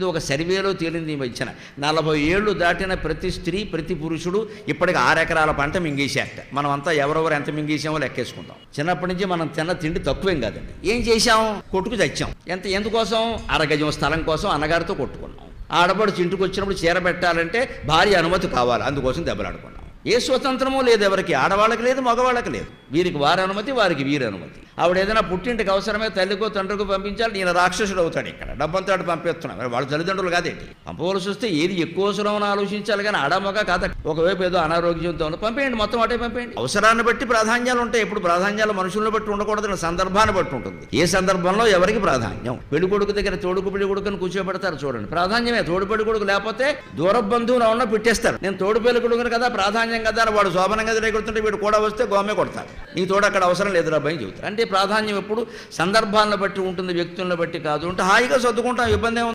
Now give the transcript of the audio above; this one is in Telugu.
ఇది ఒక సర్వేలో తేలింది ఈ మధ్యన 40 ఏళ్ళు దాటిన ప్రతి స్త్రీ ప్రతి పురుషుడు ఇప్పటికి 6 ఎకరాల పంట మింగేశారట. మనం అంతా ఎవరెవరు ఎంత మింగేసామో లెక్కేసుకుందాం. చిన్నప్పటి నుంచి మనం తిన్న తిండి తక్కువేం కాదండి. ఏం చేశాం? కొట్టుకు చచ్చాం. ఎందుకోసం? 1 గజం స్థలం కోసం అన్నగారితో కొట్టుకున్నాం. ఆడపడుచు ఇంటికి వచ్చినప్పుడు చీర పెట్టాలంటే భార్య అనుమతి కావాలి, అందుకోసం దెబ్బలాడుకున్నాం. ఏ స్వతంత్రమూ లేదు ఎవరికి, ఆడవాళ్ళకి లేదు మగవాళ్ళకి లేదు. వీరికి వారి అనుమతి, వారికి వీరి అనుమతి. ఆవిడ ఏదైనా పుట్టింటికి అవసరమే తల్లికో తండ్రికో పంపించాలి, నేను రాక్షసుడు అవుతాడు. ఇక్కడ డబ్బంతాడు పంపిస్తున్నాడు, వాళ్ళ తల్లిదండ్రులు కాదేంటి. పంపవలసి వస్తే ఏది ఎక్కువ అవసరం అని ఆలోచించాలి కానీ ఆడమొగ కాదు. ఒకవైపు ఏదో అనారోగ్యంతో ఉంది, పంపేయండి, మొత్తం అటే పంపేయండి. అవసరాన్ని బట్టి ప్రాధాన్యాలు ఉంటాయి. ఎప్పుడు ప్రాధాన్యాలు మనుషులను బట్టి ఉండకూడదు, సందర్భాన్ని బట్టి ఉంటుంది. ఏ సందర్భంలో ఎవరికి ప్రాధాన్యం. పెళ్లి కొడుకు దగ్గర తోడుకు పెళ్లి కొడుకుని కూర్చోబెడతారు చూడండి, ప్రాధాన్యమే. తోడు పెళ్లి కొడుకు లేకపోతే దూర బంధువులు ఉన్న పెట్టేస్తారు. నేను తోడు పెళ్లి కొడుకుని కదా, ప్రాధాన్యం కదా అని వాడు శోభనంగా కొడుతుంటే వీడు కూడా వస్తే గోమే కొడతారు. నీ తోడు అక్కడ అవసరం లేదు రాబాయి చెబుతారు. అంటే ప్రాధాన్యం ఎప్పుడు సందర్భాలను బట్టి ఉంటుంది, వ్యక్తులను బట్టి కాదు. అంటే హాయిగా సర్దుకుంటాం, ఇబ్బంది ఏముంది.